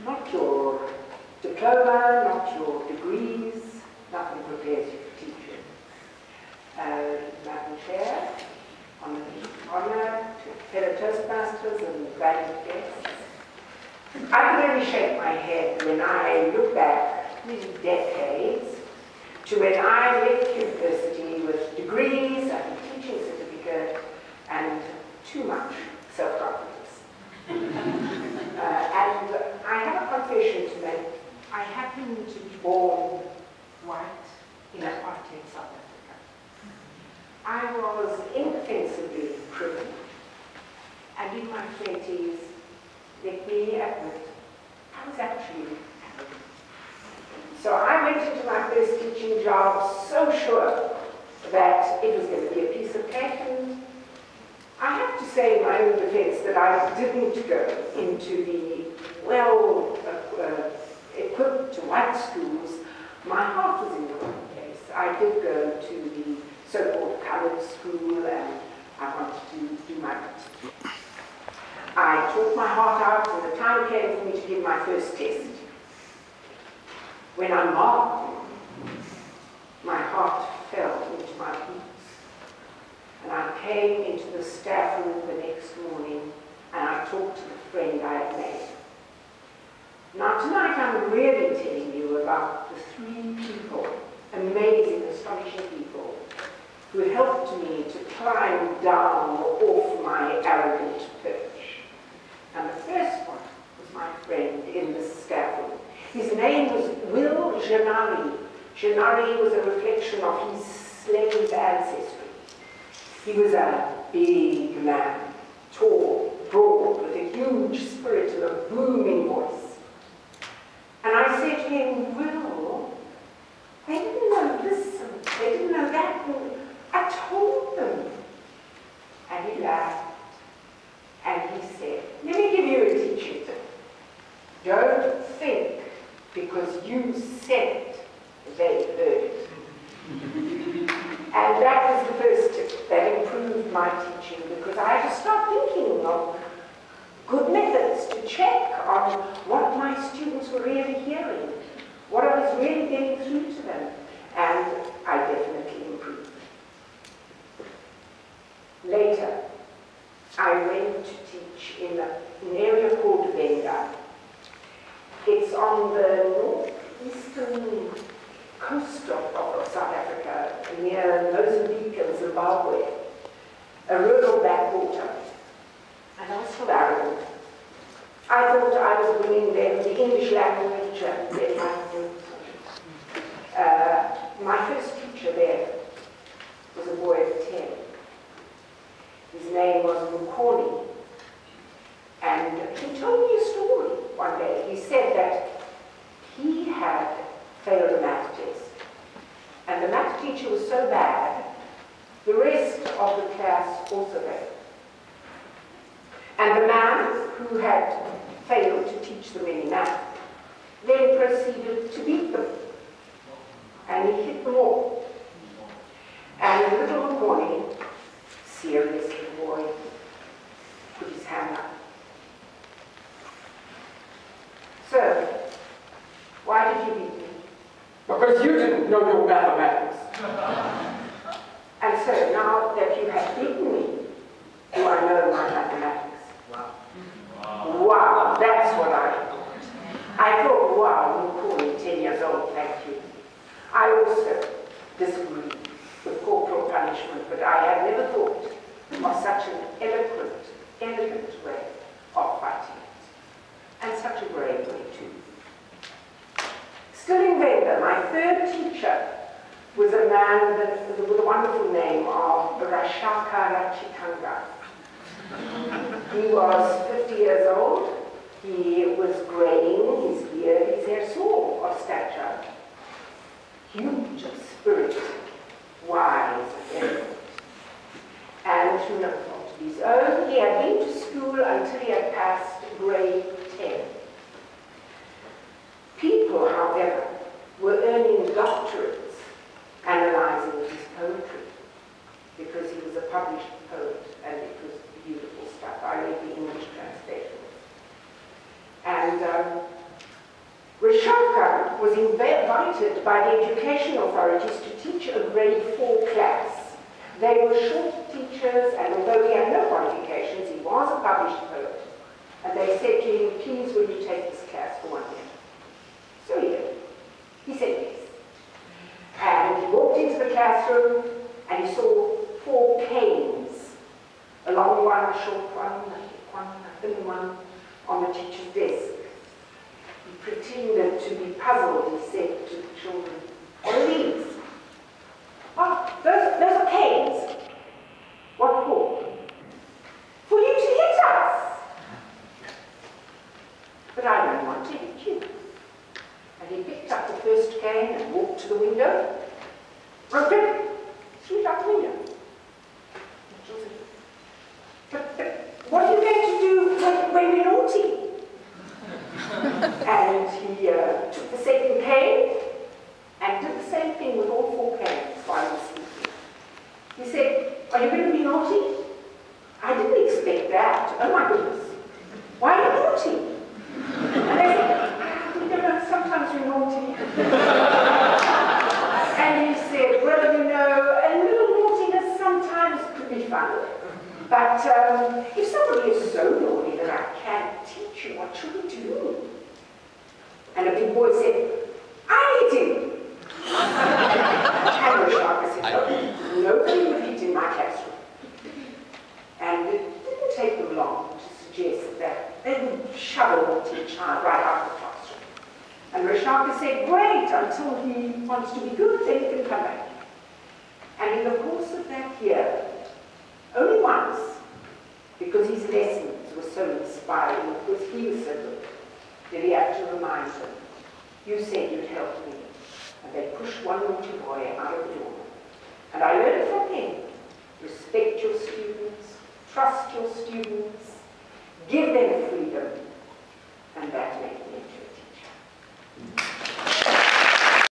not your diploma, not your degrees, nothing prepares you for teaching. Madam Chair, honour to fellow Toastmasters and valued guests, I can only shake my head when I look back many decades to when I left university with degrees and a teaching certificate and too much self-confidence. And I have a confession to make. I happen to be born white in apartheid South Africa. I was indefensibly privileged, and in my 20s, let me admit, I was actually arrogant. So I went into my first teaching job so sure that it was going to be a piece of cake, and I have to say in my own defense that I didn't go into the equipped white schools. My heart was in the wrong place. I did go to the so-called colored school, and I wanted to do my best. I taught my heart out, and the time came for me to give my first test. When I marked, my heart fell into my boots, and I came into the staff room the next morning, and I talked to the friend I had made. Now tonight I'm really telling you about the three people, amazing, astonishing people, who helped me to climb down off my arrogant perch. And the first one was my friend in the staff room. His name was Will Genari. Genari was a reflection of his slave ancestry. He was a big man, tall, broad, with a huge spirit and a booming voice. And I said to him, Will, they didn't know this and they didn't know that, and I told them. And he laughed, and he said, let me give you a teaching tip. Don't think because you said it, they heard it. And that was the first tip that improved my teaching, because I had to start thinking of good methods to check on what my students were really hearing, what I was really getting through to them, and I definitely improved. Later, I went to teach in an area called Venga. It's on the northeastern coast of South Africa, near Mozambique and Zimbabwe, a rural backwater. And I was so arrogant. I thought I was bringing them the English language and their language. My first teacher there was a boy of 10. His name was Mukoni. And he told me a story one day. He said that he had failed a math test. And the math teacher was so bad, the rest of the class also failed. And the man who had failed to teach them any math then proceeded to beat them. And he hit them all. And the little Mukoni, serious little boy, put his hand up. So, why did you beat me? Because you didn't know your mathematics. And so, now that you have beaten me, do I know my mathematics? Wow, that's what I thought. I thought, wow, Mukuni, 10 years old, thank you. I also disagreed with corporal punishment, but I had never thought of such an elegant way of fighting it. And such a brave way, too. Still in Venda, my third teacher was a man with a wonderful name of Rashaka Rachitanga. He was 50 years old. He was graying, his beard, his hair, small of stature, huge of spirit, wise and eloquent, and through no fault of his own, he had been to school until he had passed grade 10. People, however, were earning doctorates analyzing his poetry, because he was a published poet, and it was beautiful stuff. I read the English translations. And was invited by the education authorities to teach a grade 4 class. They were short teachers, and although he had no qualifications, he was a published poet. And they said to him, please, will you take this class for 1 year? So he did. He said yes. And he walked into the classroom, and he saw 4 canes. A long one, a short one, a thick one, a thin one, on the teacher's desk. He pretended to be puzzled. He said to the children, what are these? Oh, those are canes. What for? For you to hit us. But I don't want to hit you. And he picked up the first cane and walked to the window, broke it, threw it out the window. But what are you going to do when we're naughty? And he took the second cane and did the same thing with all 4 canes while he was sleeping. He said, are you going to be naughty? I didn't expect that. Oh my goodness. Why are you naughty? And they said, you know, sometimes you're naughty. And he said, well, you know, a little naughtiness sometimes could be fun. But if somebody is so naughty that I can't teach you, what should we do? And a big boy said, I hit him. And the shark said, no, nobody would hit in my classroom. And it didn't take them long to suggest that they would shove a naughty child right out of the classroom. And Rashaka said, great, until he wants to be good, then he can come back. And in the course of that year, only once, because his lessons were so inspiring, because he was so good, did he have to remind them, you said you'd help me. And they pushed one naughty boy out of the door. And I learned from him, respect your students, trust your students, give them freedom, and that made